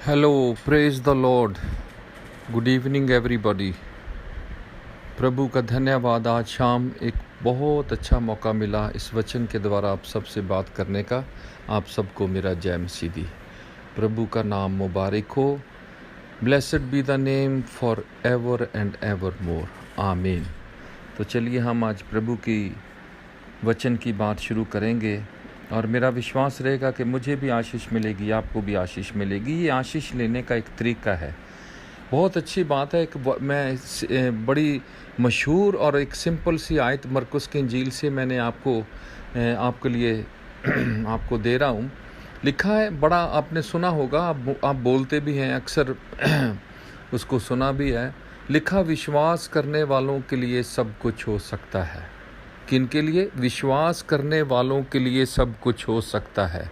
Hello, praise the Lord. Good evening everybody. प्रभु का धन्यवाद। आज शाम एक बहुत अच्छा मौका मिला इस वचन के द्वारा आप सबसे बात करने का। आप सबको मेरा जय मसीह दी। प्रभु का नाम मुबारक हो। Blessed be the name for ever and ever more, आमीन। तो चलिए हम आज प्रभु की वचन की बात शुरू करेंगे और मेरा विश्वास रहेगा कि मुझे भी आशीष मिलेगी, आपको भी आशीष मिलेगी। ये आशीष लेने का एक तरीका है, बहुत अच्छी बात है। मैं बड़ी मशहूर और एक सिंपल सी आयत मरकुस की इंजील से मैंने आपके लिए आपको दे रहा हूँ। लिखा है, बड़ा आपने सुना होगा, आप बोलते भी हैं अक्सर उसको सुना भी है। लिखा, विश्वास करने वालों के लिए सब कुछ हो सकता है। किन के लिए? विश्वास करने वालों के लिए सब कुछ हो सकता है।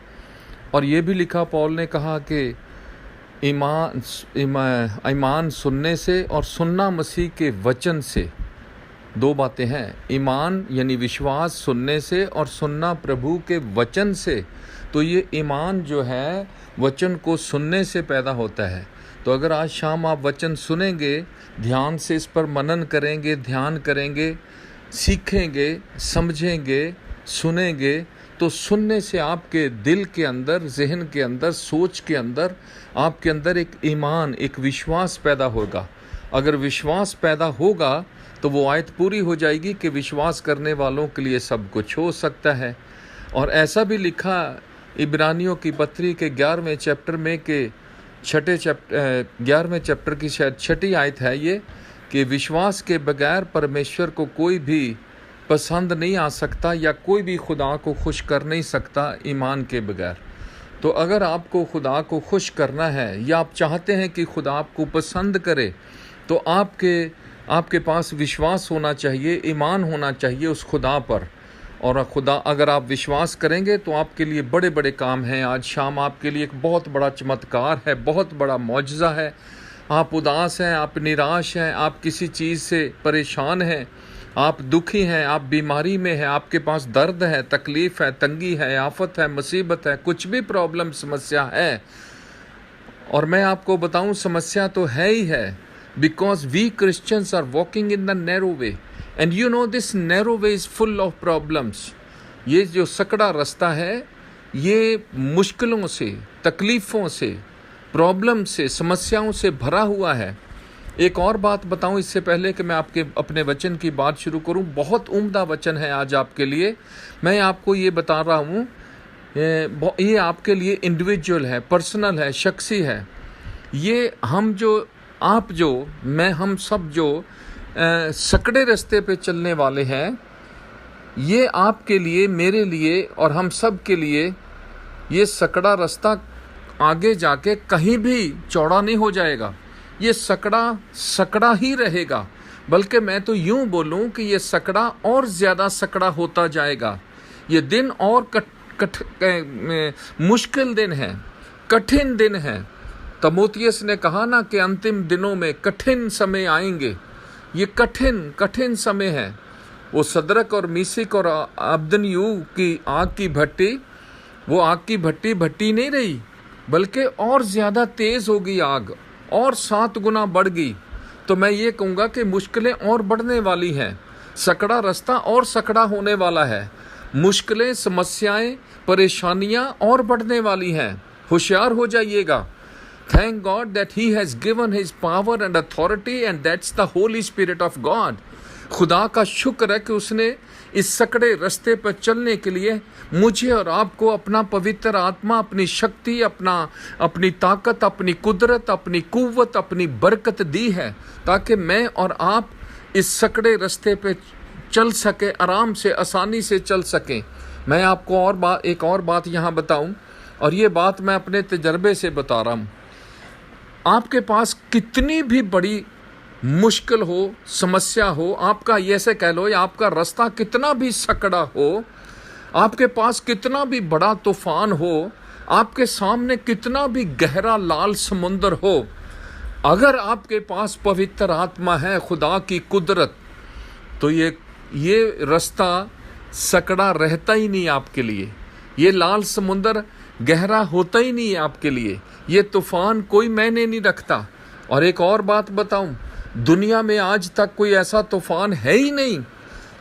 और ये भी लिखा, पौल ने कहा कि ईमान सुनने से और सुनना मसीह के वचन से, दो बातें हैं। ईमान यानी विश्वास सुनने से और सुनना प्रभु के वचन से। तो ये ईमान जो है वचन को सुनने से पैदा होता है। तो अगर आज शाम आप वचन सुनेंगे, ध्यान से इस पर मनन करेंगे, ध्यान करेंगे, सीखेंगे, समझेंगे, सुनेंगे, तो सुनने से आपके दिल के अंदर, जहन के अंदर, सोच के अंदर, आपके अंदर एक ईमान, एक विश्वास पैदा होगा। अगर विश्वास पैदा होगा तो वो आयत पूरी हो जाएगी कि विश्वास करने वालों के लिए सब कुछ हो सकता है। और ऐसा भी लिखा इब्रानियों की पत्री के 11वें चैप्टर में कि 11वें चैप्टर की शायद 6ठी आयत है ये, कि विश्वास के बगैर परमेश्वर को कोई भी पसंद नहीं आ सकता या कोई भी खुदा को खुश कर नहीं सकता ईमान के बगैर। तो अगर आपको खुदा को खुश करना है या आप चाहते हैं कि खुदा आपको पसंद करे, तो आपके पास विश्वास होना चाहिए, ईमान होना चाहिए उस खुदा पर। और खुदा, अगर आप विश्वास करेंगे तो आपके लिए बड़े बड़े काम हैं। आज शाम आपके लिए एक बहुत बड़ा चमत्कार है, बहुत बड़ा मौजज़ा है। आप उदास हैं, आप निराश हैं, आप किसी चीज़ से परेशान हैं, आप दुखी हैं, आप बीमारी में हैं, आपके पास दर्द है, तकलीफ़ है, तंगी है, आफत है, मुसीबत है, कुछ भी प्रॉब्लम, समस्या है। और मैं आपको बताऊं, समस्या तो है ही है, because we Christians are walking in the narrow way, and you know this narrow way is full of problems. ये जो सकड़ा रास्ता है, ये मुश्किलों से, तकलीफ़ों से, प्रॉब्लम से, समस्याओं से भरा हुआ है। एक और बात बताऊं इससे पहले कि मैं अपने वचन की बात शुरू करूं, बहुत उम्दा वचन है आज आपके लिए। मैं आपको ये बता रहा हूं, ये आपके लिए इंडिविजुअल है, पर्सनल है, शख्सी है। ये हम सब जो सकड़े रास्ते पे चलने वाले हैं, ये आपके लिए, मेरे लिए और हम सब के लिए ये सकड़ा रास्ता आगे जाके कहीं भी चौड़ा नहीं हो जाएगा। ये सकड़ा ही रहेगा। बल्कि मैं तो यूं बोलूं कि ये सकड़ा और ज़्यादा सकड़ा होता जाएगा। ये दिन और मुश्किल दिन है, कठिन दिन है। तीमुथियुस ने कहा ना कि अंतिम दिनों में कठिन समय आएंगे। ये कठिन समय है। वो सदरक और मीसिक और अब्दनयू की आग की भट्टी, वो आग की भट्टी नहीं रही, बल्कि और ज़्यादा तेज़ होगी आग, और 7 गुना बढ़ गई। तो मैं ये कहूँगा कि मुश्किलें और बढ़ने वाली हैं, सकड़ा रास्ता और सकड़ा होने वाला है। मुश्किलें, समस्याएं, परेशानियां और बढ़ने वाली हैं। होशियार हो जाइएगा। Thank God that he has given his power and authority, and that's the Holi spirit of God. खुदा का शुक्र है कि उसने इस सकड़े रास्ते पर चलने के लिए मुझे और आपको अपना पवित्र आत्मा, अपनी शक्ति, अपनी ताकत, अपनी कुदरत, अपनी कुव्वत, अपनी बरकत दी है, ताकि मैं और आप इस सकड़े रास्ते पे चल सके, आराम से, आसानी से चल सकें। मैं आपको एक और बात यहाँ बताऊँ, और ये बात मैं अपने तजर्बे से बता रहा हूँ। आपके पास कितनी भी बड़ी मुश्किल हो, समस्या हो, आपका ये से कह लो, या आपका रास्ता कितना भी सकड़ा हो, आपके पास कितना भी बड़ा तूफान हो, आपके सामने कितना भी गहरा लाल समुंदर हो, अगर आपके पास पवित्र आत्मा है, खुदा की कुदरत, तो ये रास्ता सकड़ा रहता ही नहीं आपके लिए। ये लाल समुंदर गहरा होता ही नहीं है आपके लिए। ये तूफान कोई मायने नहीं रखता। और एक और बात बताऊं, दुनिया में आज तक कोई ऐसा तूफान है ही नहीं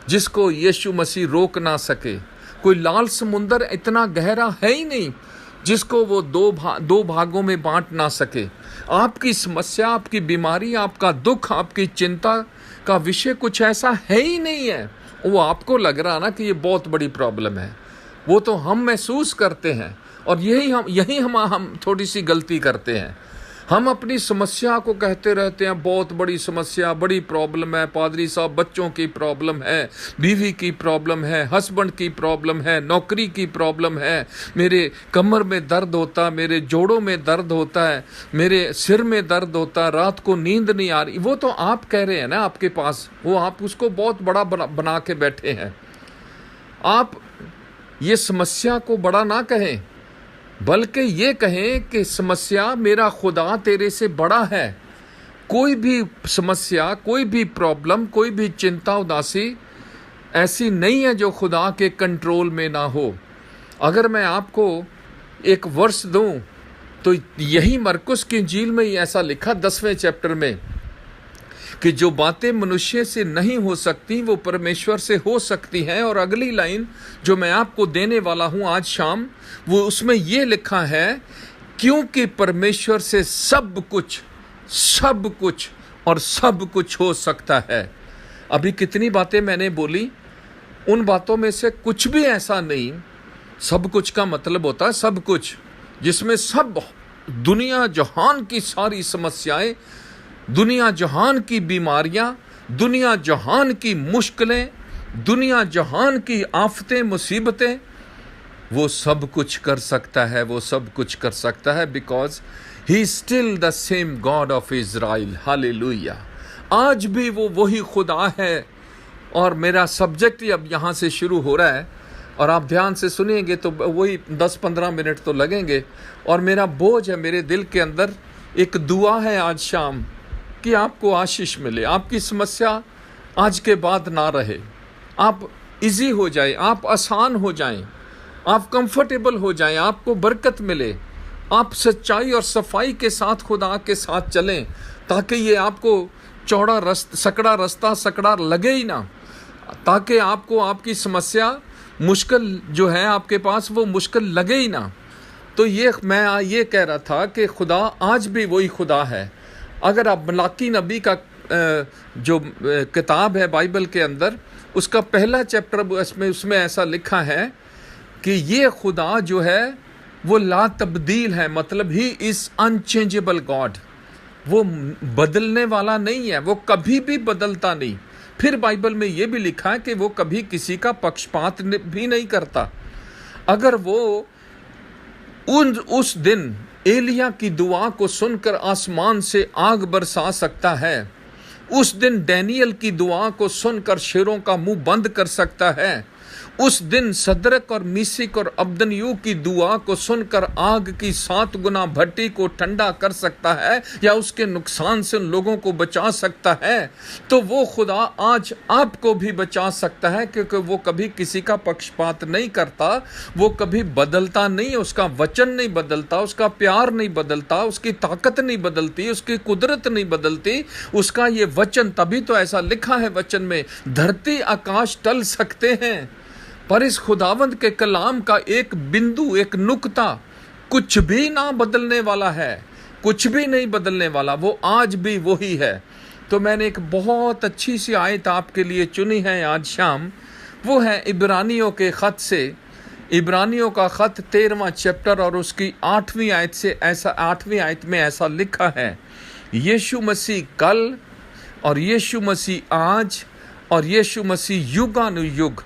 जिसको यीशु मसीह रोक ना सके। कोई लाल समुंदर इतना गहरा है ही नहीं जिसको वो दो भागों में बांट ना सके। आपकी समस्या, आपकी बीमारी, आपका दुख, आपकी चिंता का विषय कुछ ऐसा है ही नहीं है। वो आपको लग रहा ना कि ये बहुत बड़ी प्रॉब्लम है, वो तो हम महसूस करते हैं। और यही हम थोड़ी सी गलती करते हैं। हम अपनी समस्या को कहते रहते हैं बहुत बड़ी समस्या, बड़ी प्रॉब्लम है पादरी साहब, बच्चों की प्रॉब्लम है, बीवी की प्रॉब्लम है, हस्बैंड की प्रॉब्लम है, नौकरी की प्रॉब्लम है, मेरे कमर में दर्द होता, मेरे जोड़ों में दर्द होता है, मेरे सिर में दर्द होता, रात को नींद नहीं आ रही। वो तो आप कह रहे हैं ना आपके पास, वो आप उसको बहुत बड़ा बना के बैठे हैं। आप ये समस्या को बड़ा ना कहें, बल्कि ये कहें कि समस्या मेरा खुदा तेरे से बड़ा है। कोई भी समस्या, कोई भी प्रॉब्लम, कोई भी चिंता, उदासी ऐसी नहीं है जो खुदा के कंट्रोल में ना हो। अगर मैं आपको एक वर्ष दूं तो यही मरकुस की इंजील में ही ऐसा लिखा 10वें चैप्टर में कि जो बातें मनुष्य से नहीं हो सकती वो परमेश्वर से हो सकती हैं। और अगली लाइन जो मैं आपको देने वाला हूं आज शाम, वो उसमें ये लिखा है, क्योंकि परमेश्वर से सब कुछ और सब कुछ हो सकता है। अभी कितनी बातें मैंने बोली, उन बातों में से कुछ भी ऐसा नहीं। सब कुछ का मतलब होता है सब कुछ, जिसमें सब दुनिया जहान की सारी समस्याएं, दुनिया जहान की बीमारियां, दुनिया जहान की मुश्किलें, दुनिया जहान की आफतें, मुसीबतें, वो सब कुछ कर सकता है। वो सब कुछ कर सकता है because he is still the same God of Israel. Hallelujah. आज भी वो वही खुदा है। और मेरा सब्जेक्ट ही अब यहाँ से शुरू हो रहा है और आप ध्यान से सुनिएंगे तो वही 10-15 मिनट तो लगेंगे। और मेरा बोझ है मेरे दिल के अंदर, एक दुआ है आज शाम कि आपको आशीष मिले, आपकी समस्या आज के बाद ना रहे, आप इजी हो जाए, आप आसान हो जाएं, आप कंफर्टेबल हो जाएं, आपको बरकत मिले, आप सच्चाई और सफाई के साथ खुदा के साथ चलें, ताकि ये आपको चौड़ा सकड़ा लगे ही ना, ताकि आपको आपकी समस्या मुश्किल जो है आपके पास वो मुश्किल लगे ही ना। तो मैं ये कह रहा था कि खुदा आज भी वही खुदा है। अगर आप मलाकी नबी का जो किताब है बाइबल के अंदर, उसका पहला चैप्टर उसमें ऐसा लिखा है कि ये खुदा जो है वो ला तब्दील है, मतलब ही इज अनचेंजेबल गॉड। वो बदलने वाला नहीं है, वो कभी भी बदलता नहीं। फिर बाइबल में ये भी लिखा है कि वो कभी किसी का पक्षपात भी नहीं करता। अगर वो उस दिन एलिया की दुआ को सुनकर आसमान से आग बरसा सकता है, उस दिन डैनियल की दुआ को सुनकर शेरों का मुंह बंद कर सकता है, उस दिन सदरक और मीसिक और अब्दनयू की दुआ को सुनकर आग की 7 गुना भट्टी को ठंडा कर सकता है या उसके नुकसान से उन लोगों को बचा सकता है, तो वो खुदा आज आपको भी बचा सकता है, क्योंकि वो कभी किसी का पक्षपात नहीं करता, वो कभी बदलता नहीं, उसका वचन नहीं बदलता, उसका प्यार नहीं बदलता, उसकी ताकत नहीं बदलती, उसकी कुदरत नहीं बदलती, उसका ये वचन, तभी तो ऐसा लिखा है वचन में, धरती आकाश टल सकते हैं पर इस खुदावंद के कलाम का एक बिंदु, एक नुक्ता कुछ भी ना बदलने वाला है, कुछ भी नहीं बदलने वाला, वो आज भी वही है। तो मैंने एक बहुत अच्छी सी आयत आपके लिए चुनी है आज शाम, वो है इब्रानियों के ख़त से, इब्रानियों का ख़त 13वां चैप्टर और उसकी 8वीं आयत से, ऐसा 8वीं आयत में ऐसा लिखा है, यीशु मसीह कल और यीशु मसीह आज और यीशु मसीह युगानुयुग,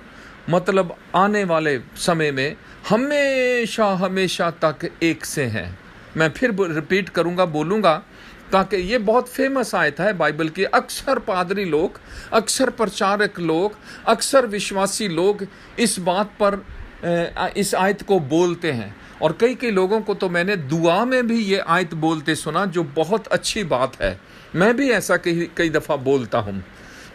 मतलब आने वाले समय में हमेशा हमेशा तक एक से हैं। मैं फिर रिपीट करूंगा, बोलूंगा, ताकि ये बहुत फेमस आयत है बाइबल की। अक्सर पादरी लोग, अक्सर प्रचारक लोग, अक्सर विश्वासी लोग इस बात पर इस आयत को बोलते हैं, और कई लोगों को तो मैंने दुआ में भी ये आयत बोलते सुना, जो बहुत अच्छी बात है। मैं भी ऐसा कई दफ़ा बोलता हूँ।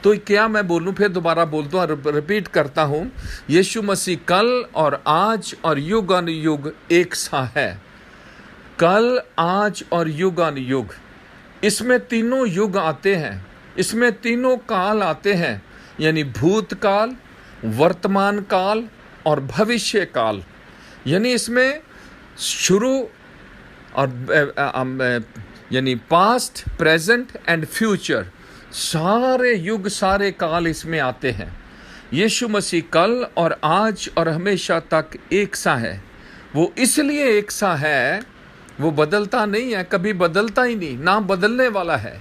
तो क्या मैं बोलूं, फिर दोबारा बोलता हूँ, रिपीट करता हूं, यीशु मसीह कल और आज और युगानुयुग एक सा है। कल, आज और युगानुयुग, इसमें तीनों युग आते हैं, इसमें तीनों काल आते हैं, यानी भूतकाल, वर्तमान काल और भविष्य काल। यानी इसमें शुरू और यानी पास्ट, प्रेजेंट एंड फ्यूचर, सारे युग, सारे काल इसमें आते हैं। यीशु मसीह कल और आज और हमेशा तक एक सा है। वो इसलिए एक सा है, वो बदलता नहीं है, कभी बदलता ही नहीं, ना बदलने वाला है।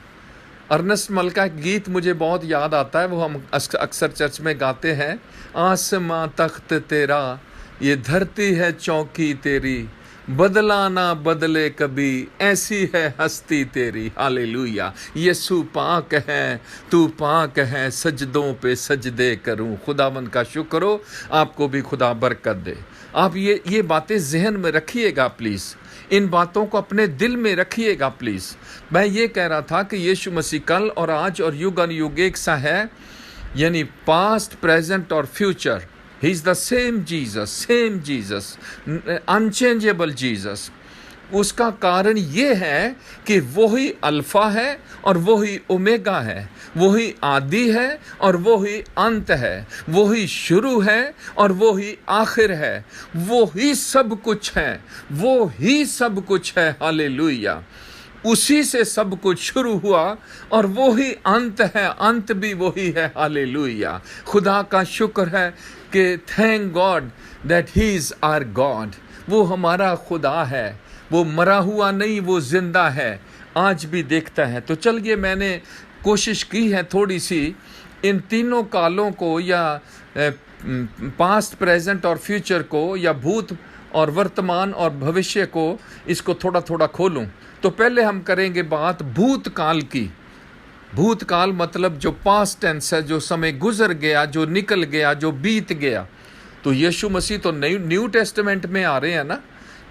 अर्नेस्ट मल का एक गीत मुझे बहुत याद आता है, वो हम अक्सर चर्च में गाते हैं, आसमां तख्त तेरा, ये धरती है चौकी तेरी, बदला ना बदले कभी, ऐसी है हस्ती तेरी। हालेलुया। यीशु पाक है, तू पाक है, सजदों पे सजदे करूं। खुदावंद का शुक्र हो, आपको भी खुदा बरकत दे। आप ये बातें जहन में रखिएगा प्लीज़, इन बातों को अपने दिल में रखिएगा प्लीज़। मैं ये कह रहा था कि यीशु मसीह कल और आज और युगानुयुग एक सा है, यानी पास्ट, प्रेजेंट और future. He is the same Jesus, unchangeable Jesus. उसका कारण ये है कि वही अल्फा है और वही ओमेगा है, वही आदि है और वही अंत है, वही शुरू है और वही आखिर है, वही सब कुछ है, वो ही सब कुछ है। हालेलुया। उसी से सब कुछ शुरू हुआ और वो ही अंत है, अंत भी वही है। हालेलुया। खुदा का शुक्र है कि thank God that he is our God. वो हमारा खुदा है, वो मरा हुआ नहीं, वो जिंदा है, आज भी देखता है। तो चलिए, मैंने कोशिश की है थोड़ी सी इन तीनों कालों को, या पास्ट, प्रेजेंट और फ्यूचर को, या भूत और वर्तमान और भविष्य को, इसको थोड़ा थोड़ा खोलूं। तो पहले हम करेंगे बात भूतकाल की। भूतकाल मतलब जो पास्ट टेंस है, जो समय गुजर गया, जो निकल गया, जो बीत गया। तो यीशु मसीह तो न्यू टेस्टामेंट में आ रहे हैं ना।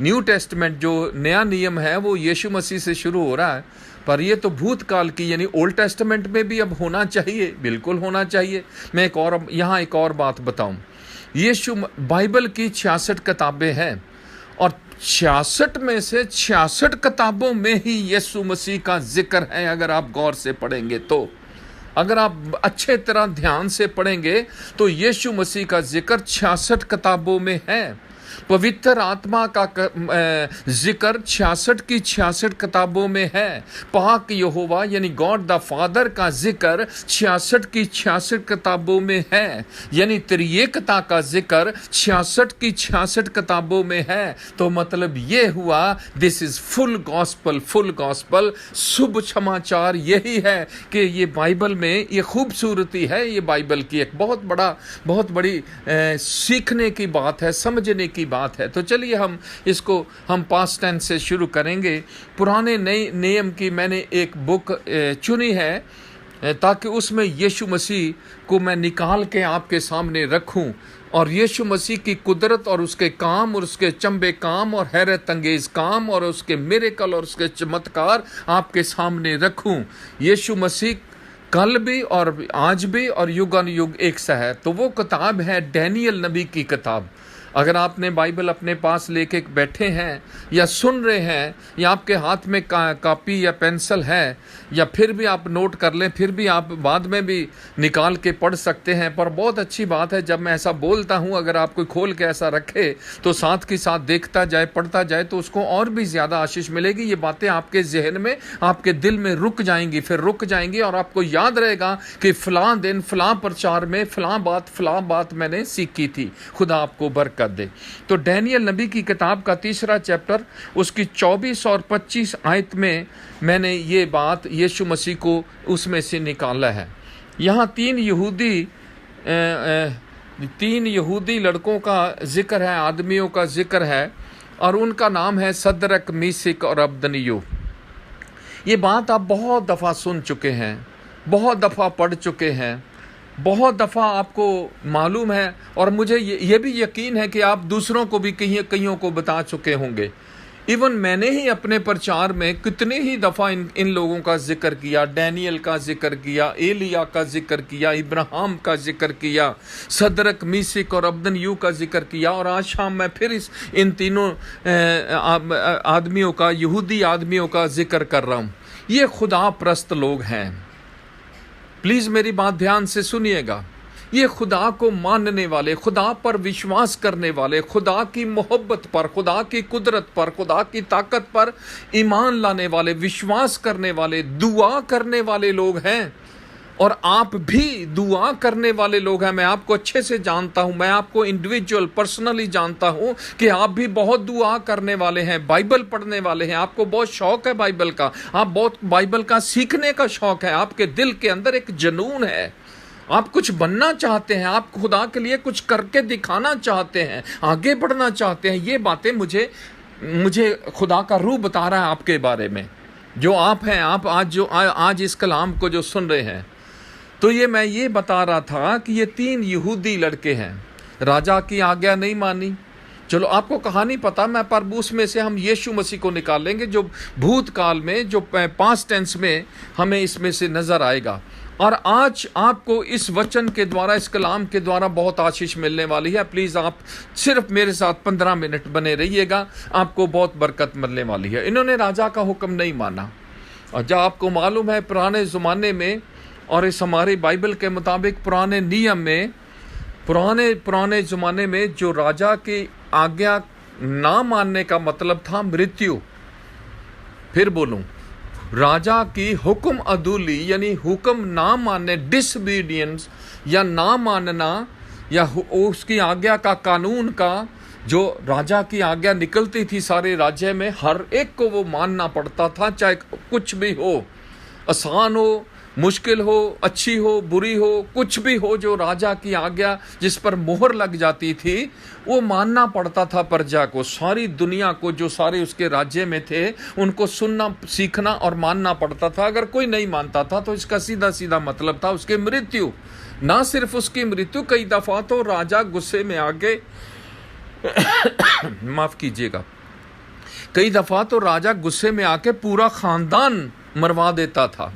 न्यू टेस्टामेंट जो नया नियम है वो यीशु मसीह से शुरू हो रहा है, पर ये तो भूतकाल की, यानी ओल्ड टेस्टामेंट में भी अब होना चाहिए, बिल्कुल होना चाहिए। मैं यहाँ एक और बात बताऊं। यीशु बाइबल की 66 किताबें हैं और 66 में से 66 किताबों में ही यीशु मसीह का जिक्र है। अगर आप गौर से पढ़ेंगे तो, अगर आप अच्छे तरह ध्यान से पढ़ेंगे तो यीशु मसीह का जिक्र 66 किताबों में है। पवित्र आत्मा का जिक्र 66 की 66 किताबों में है। पाक यहोवा यानी गॉड द फादर का जिक्र 66 की 66 किताबों में है, यानी त्रिएकता का जिक्र 66 की 66 किताबों में है। तो मतलब ये हुआ, this is full gospel. Full gospel, शुभ समाचार यही है कि ये बाइबल में ये खूबसूरती है। ये बाइबल की एक बहुत बड़ी सीखने की बात है, समझने की बात है। तो चलिए हम पास्ट टेंस से शुरू करेंगे। पुराने नए नियम की मैंने एक बुक चुनी है ताकि उसमें यीशु मसीह को मैं निकाल के आपके सामने रखूं और यीशु मसीह की कुदरत और उसके काम और उसके चंबे काम और हैरत अंगेज काम और उसके मिरेकल और उसके चमत्कार आपके सामने रखूं। यीशु मसीह कल भी और आज भी और युगानुयुग एक सा है। तो वो किताब है डैनियल नबी की किताब। अगर आपने बाइबल अपने पास लेके बैठे हैं या सुन रहे हैं या आपके हाथ में कॉपी या पेंसिल है या फिर भी आप नोट कर लें, फिर भी आप बाद में भी निकाल के पढ़ सकते हैं। पर बहुत अच्छी बात है जब मैं ऐसा बोलता हूं, अगर आप कोई खोल के ऐसा रखे तो साथ के साथ देखता जाए, पढ़ता जाए तो उसको और भी ज़्यादा आशीष मिलेगी। ये बातें आपके जहन में, आपके दिल में रुक जाएंगी, फिर रुक जाएंगी और आपको याद रहेगा कि फ़लाँ दिन फ़लाँ प्रचार में फ़लाँ बात मैंने सीखी थी। खुदा आपको बरकत दे। तो डैनियल नबी की किताब का 3 चैप्टर उसकी 24 और 25 आयत में मैंने ये बात यीशु मसीह को उसमें से निकाला है। यहाँ 3 यहूदी लड़कों का जिक्र है, आदमियों का जिक्र है और उनका नाम है सदरक, मीसिक और अबदनियो। ये बात आप बहुत दफ़ा सुन चुके हैं, बहुत दफ़ा पढ़ चुके हैं, बहुत दफ़ा आपको मालूम है और मुझे ये भी यकीन है कि आप दूसरों को भी कईयों को बता चुके होंगे। इवन मैंने ही अपने प्रचार में कितने ही दफ़ा इन लोगों का जिक्र किया, डैनियल का जिक्र किया, एलिया का जिक्र किया, इब्राहिम का जिक्र किया, सदरक, मीसिक और अब्दनयू का जिक्र किया, और आज शाम मैं फिर इन तीनों आदमियों का, यहूदी आदमियों का जिक्र कर रहा हूँ। ये खुदा परस्त लोग हैं। प्लीज़ मेरी बात ध्यान से सुनिएगा। ये खुदा को मानने वाले, खुदा पर विश्वास करने वाले, खुदा की मोहब्बत पर, खुदा की कुदरत पर, खुदा की ताकत पर ईमान लाने वाले, विश्वास करने वाले, दुआ करने वाले लोग हैं। और आप भी दुआ करने वाले लोग हैं। मैं आपको अच्छे से जानता हूं, मैं आपको इंडिविजुअल पर्सनली जानता हूं कि आप भी बहुत दुआ करने वाले हैं, बाइबल पढ़ने वाले हैं, आपको बहुत शौक है बाइबल का, आप बहुत बाइबल का सीखने का शौक है, आपके दिल के अंदर एक जुनून है, आप कुछ बनना चाहते हैं, आप खुदा के लिए कुछ करके दिखाना चाहते हैं, आगे बढ़ना चाहते हैं। ये बातें मुझे खुदा का रूह बता रहा है आपके बारे में, जो आप हैं। आप आज इस कलाम को जो सुन रहे हैं, तो मैं ये बता रहा था कि ये 3 यहूदी लड़के हैं, राजा की आज्ञा नहीं मानी। चलो आपको कहानी पता, मैं पर उसमें से हम यीशु मसीह को निकालेंगे, जो भूतकाल में, जो पास्ट टेंस में हमें इसमें से नजर आएगा। और आज आपको इस वचन के द्वारा, इस कलाम के द्वारा बहुत आशीष मिलने वाली है। प्लीज़ आप सिर्फ मेरे साथ 15 मिनट बने रहिएगा, आपको बहुत बरकत मिलने वाली है। इन्होंने राजा का हुक्म नहीं माना, और जब आपको मालूम है पुराने ज़माने में, और इस हमारी बाइबल के मुताबिक पुराने नियम में, पुराने ज़माने में जो राजा की आज्ञा ना मानने का मतलब था मृत्यु। फिर बोलूं, राजा की हुक्म अदूली यानी हुक्म ना मानने, डिसबीडियंस या ना मानना, या उसकी आज्ञा का, कानून का, जो राजा की आज्ञा निकलती थी सारे राज्य में, हर एक को वो मानना पड़ता था, चाहे कुछ भी हो, आसान हो, मुश्किल हो, अच्छी हो, बुरी हो, कुछ भी हो। जो राजा की आज्ञा जिस पर मोहर लग जाती थी, वो मानना पड़ता था प्रजा को, सारी दुनिया को, जो सारे उसके राज्य में थे, उनको सुनना, सीखना और मानना पड़ता था। अगर कोई नहीं मानता था तो इसका सीधा सीधा मतलब था उसकी मृत्यु। ना सिर्फ उसकी मृत्यु, कई दफा तो राजा गुस्से में आके माफ कीजिएगा, कई दफा तो राजा गुस्से में आके पूरा खानदान मरवा देता था,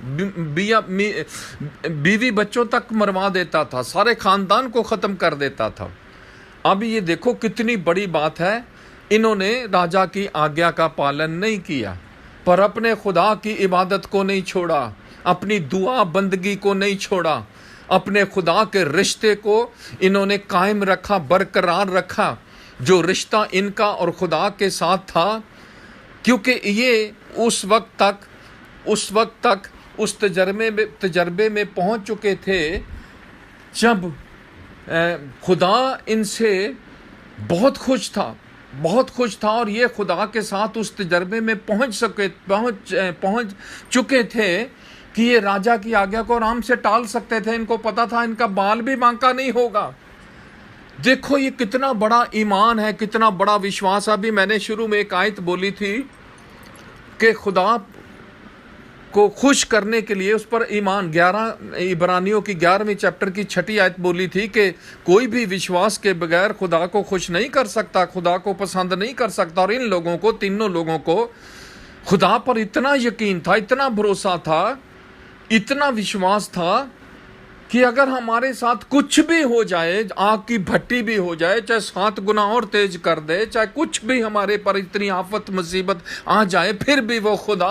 बीवी बच्चों तक मरवा देता था, सारे खानदान को ख़त्म कर देता था। अब ये देखो कितनी बड़ी बात है, इन्होंने राजा की आज्ञा का पालन नहीं किया, पर अपने खुदा की इबादत को नहीं छोड़ा, अपनी दुआ बंदगी को नहीं छोड़ा, अपने खुदा के रिश्ते को इन्होंने कायम रखा, बरकरार रखा, जो रिश्ता इनका और खुदा के साथ था। क्योंकि ये उस वक्त तक उस तजर्बे में पहुंच चुके थे जब खुदा इनसे बहुत खुश था, और ये खुदा के साथ उस तजर्बे में पहुंच चुके थे कि ये राजा की आज्ञा को आराम से टाल सकते थे। इनको पता था इनका बाल भी बांका नहीं होगा। देखो ये कितना बड़ा ईमान है, कितना बड़ा विश्वास। अभी मैंने शुरू में एक आयत बोली थी कि खुदा को खुश करने के लिए उस पर ईमान, 11 इब्रानियों की 11वीं चैप्टर की 6ठी आयत बोली थी कि कोई भी विश्वास के बगैर खुदा को खुश नहीं कर सकता, खुदा को पसंद नहीं कर सकता। और इन लोगों को, तीनों लोगों को खुदा पर इतना यकीन था, इतना भरोसा था, इतना विश्वास था कि अगर हमारे साथ कुछ भी हो जाए, आग की भट्टी भी हो जाए, चाहे 7 गुना और तेज कर दे, चाहे कुछ भी हमारे पर इतनी आफत मुसीबत आ जाए, फिर भी वो खुदा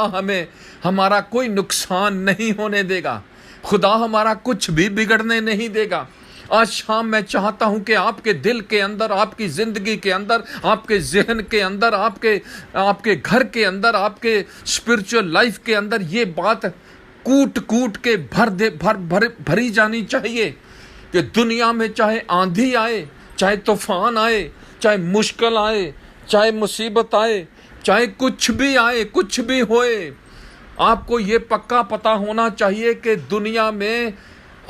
हमारा कोई नुकसान नहीं होने देगा, खुदा हमारा कुछ भी बिगड़ने नहीं देगा। आज शाम मैं चाहता हूं कि आपके दिल के अंदर, आपकी जिंदगी के अंदर, आपके जहन के अंदर, आपके घर के अंदर, आपके स्पिरिचुअल लाइफ के अंदर ये बात कूट के भरी जानी चाहिए कि दुनिया में चाहे आंधी आए, चाहे तूफान आए, चाहे मुश्किल आए, चाहे मुसीबत आए, चाहे कुछ भी आए, कुछ भी होए, आपको ये पक्का पता होना चाहिए कि दुनिया में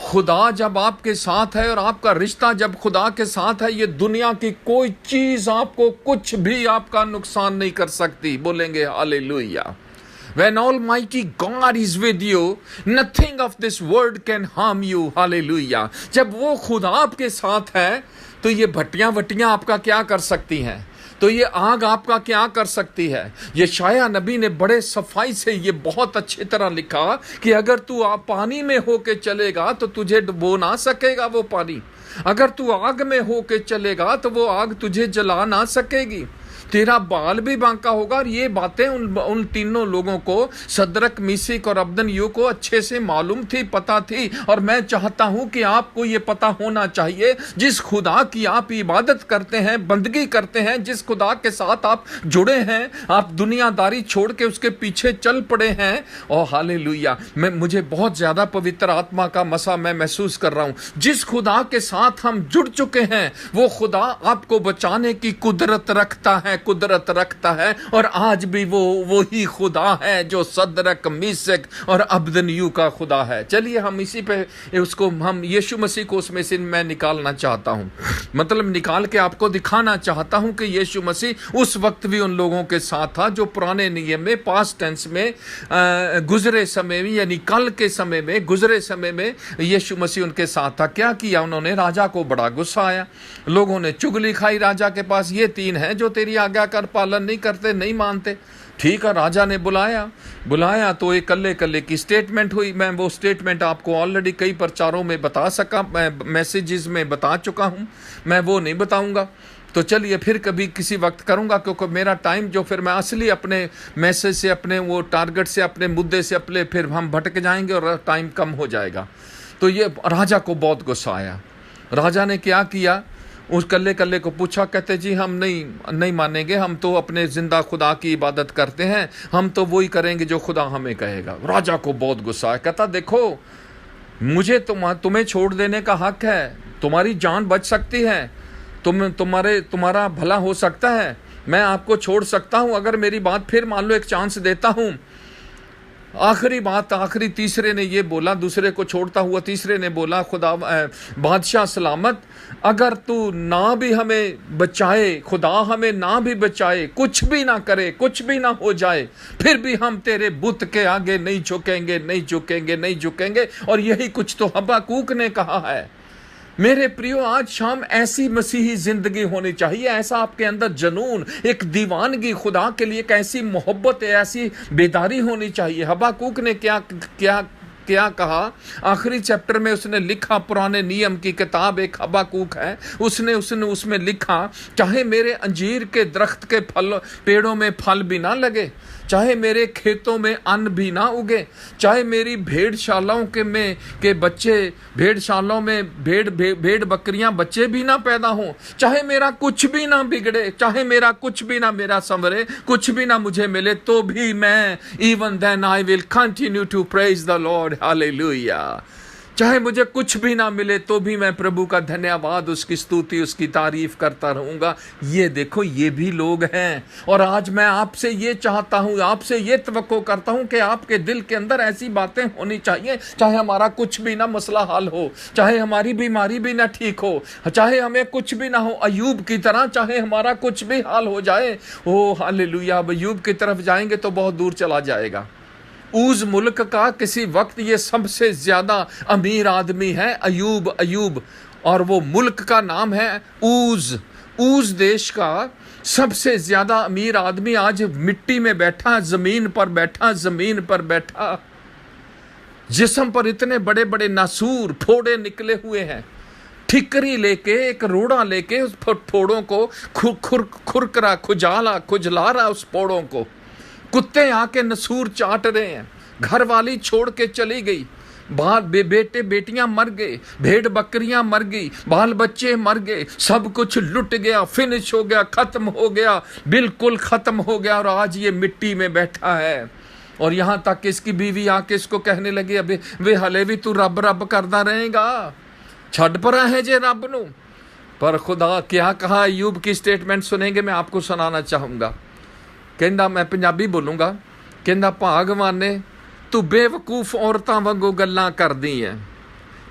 खुदा जब आपके साथ है और आपका रिश्ता जब खुदा के साथ है, ये दुनिया की कोई चीज आपको कुछ भी आपका नुकसान नहीं कर सकती। बोलेंगे hallelujah. When Almighty God is with you, nothing of this world can harm you. Hallelujah. जब वो खुदा आपके साथ है तो ये भट्टियां आपका क्या कर सकती हैं? तो ये आग आपका क्या कर सकती है? यशायाह नबी ने बड़े सफाई से ये बहुत अच्छी तरह लिखा कि अगर तू आप पानी में होके चलेगा तो तुझे डुबो ना सकेगा वो पानी, अगर तू आग में होके चलेगा तो वो आग तुझे जला ना सकेगी, तेरा बाल भी बांका होगा। और ये बातें उन तीनों लोगों को, सदरक, मीसिक और अबदनयू को अच्छे से मालूम थी, पता थी। और मैं चाहता हूं कि आपको ये पता होना चाहिए, जिस खुदा की आप इबादत करते हैं, बंदगी करते हैं, जिस खुदा के साथ आप जुड़े हैं, आप दुनियादारी छोड़ के उसके पीछे चल पड़े हैं। और हालेलुया, मुझे बहुत ज्यादा पवित्र आत्मा का मसा मैं महसूस कर रहा हूं। जिस खुदा के साथ हम जुड़ चुके हैं वो खुदा आपको बचाने की कुदरत रखता है। और आज भी वो ही खुदा है जो सदरक, मीसक और अबदनयू का खुदा है। चलिए हम इसी पे उसको, हम यीशु मसीह को उसमें से मैं निकालना चाहता हूं, मतलब निकाल के आपको दिखाना चाहता हूं कि यीशु मसीह उस वक्त भी उन लोगों के साथ था जो पुराने नियम में, पास्ट टेंस में, गुजरे समय में, यानी कल के समय में, गुजरे समय में यीशु मसीह उनके साथ था। क्या किया उन्होंने? राजा को बड़ा गुस्सा आया, लोगों ने चुगली खाई राजा के पास, ये तीन हैं जो तेरी आज्ञा कर पालन नहीं करते, नहीं मानते। ठीक है, राजा ने बुलाया तो एक कल्ले की स्टेटमेंट हुई। मैं वो स्टेटमेंट आपको ऑलरेडी कई प्रचारों में बता सका, मैसेजेस में बता चुका हूं, मैं वो नहीं बताऊंगा। तो चलिए फिर कभी किसी वक्त करूंगा, क्योंकि मेरा टाइम जो फिर मैं असली अपने मैसेज से, अपने वो टारगेट से, अपने मुद्दे से अपने फिर हम भटक जाएंगे और टाइम कम हो जाएगा। तो ये राजा को बहुत गुस्सा आया। राजा ने क्या किया? उस कल्ले को पूछा, कहते जी हम नहीं मानेंगे, हम तो अपने जिंदा खुदा की इबादत करते हैं, हम तो वही करेंगे जो खुदा हमें कहेगा। राजा को बहुत गुस्सा है, कहता देखो मुझे तुम्हें छोड़ देने का हक है, तुम्हारी जान बच सकती है, तुम्हारा भला हो सकता है, मैं आपको छोड़ सकता हूं अगर मेरी बात फिर मान लो एक चांस देता हूं। आखिरी तीसरे ने ये बोला, दूसरे को छोड़ता हुआ तीसरे ने बोला, खुदा बादशाह सलामत, अगर तू ना भी हमें बचाए, खुदा हमें ना भी बचाए, कुछ भी ना करे, कुछ भी ना हो जाए, फिर भी हम तेरे बुत के आगे नहीं झुकेंगे। और यही कुछ तो हबाकूक ने कहा है। मेरे प्रियो, आज शाम ऐसी मसीही जिंदगी होनी चाहिए, ऐसा आपके अंदर जुनून, एक दीवानगी खुदा के लिए, एक ऐसी मोहब्बत, ऐसी बेदारी होनी चाहिए। हबाकूक ने क्या कहा? आखिरी चैप्टर में उसने लिखा, पुराने नियम की किताब एक हबाकूक है, उसने उसमें लिखा, चाहे मेरे अंजीर के दरख्त के पेड़ों में फल भी ना लगे, चाहे मेरे खेतों में अन्न भी ना उगे, चाहे मेरी भेड़शालाओं के बच्चे, भेड़शालाओं में भेड़ बकरियां बच्चे भी ना पैदा हों, चाहे मेरा कुछ भी ना बिगड़े, चाहे मेरा कुछ भी ना मेरा संवरे, कुछ भी ना मुझे मिले, तो भी मैं even then I will continue to praise the Lord, hallelujah. चाहे मुझे कुछ भी ना मिले तो भी मैं प्रभु का धन्यवाद, उसकी स्तुति, उसकी तारीफ करता रहूंगा। ये देखो, ये भी लोग हैं। और आज मैं आपसे ये चाहता हूं, आपसे ये तवक्को करता हूं कि आपके दिल के अंदर ऐसी बातें होनी चाहिए, चाहे हमारा कुछ भी ना मसला हल हो, चाहे हमारी बीमारी भी ना ठीक हो, चाहे हमें कुछ भी ना हो, अय्यूब की तरह चाहे हमारा कुछ भी हाल हो जाए, ओ हालेलुया, अय्यूब की तरफ जाएंगे तो बहुत दूर चला जाएगा। ऊज मुल्क का किसी वक्त ये सबसे ज्यादा अमीर आदमी है अयूब, और वो मुल्क का नाम है ऊज देश का सबसे ज्यादा अमीर आदमी आज मिट्टी में बैठा, जमीन पर बैठा, जिस्म पर इतने बड़े बड़े नासूर फोड़े निकले हुए हैं, ठिकरी लेके, एक रोड़ा लेके उस फोड़ों को खुजला रहा, उस फोड़ों को कुत्ते आके नसूर चाट रहे हैं। घर वाली छोड़ के चली गई, बेटे बेटियां मर गए, भेड़ बकरियां मर गई, बाल बच्चे मर गए, सब कुछ लुट गया, फिनिश हो गया, खत्म हो गया, बिल्कुल खत्म हो गया। और आज ये मिट्टी में बैठा है। और यहां तक इसकी बीवी आके इसको कहने लगी, अबे वे हले भी तू रब करदा रहेगा, छड़ परा है जे रब नू। पर खुदा क्या कहा, अय्यूब की स्टेटमेंट सुनेंगे, मैं आपको सुनाना चाहूंगा। कहंदा, मैं पंजाबी बोलूंगा, कहंदा, भागवाने तू बेवकूफ औरतां वांगू गल्लां करदी है,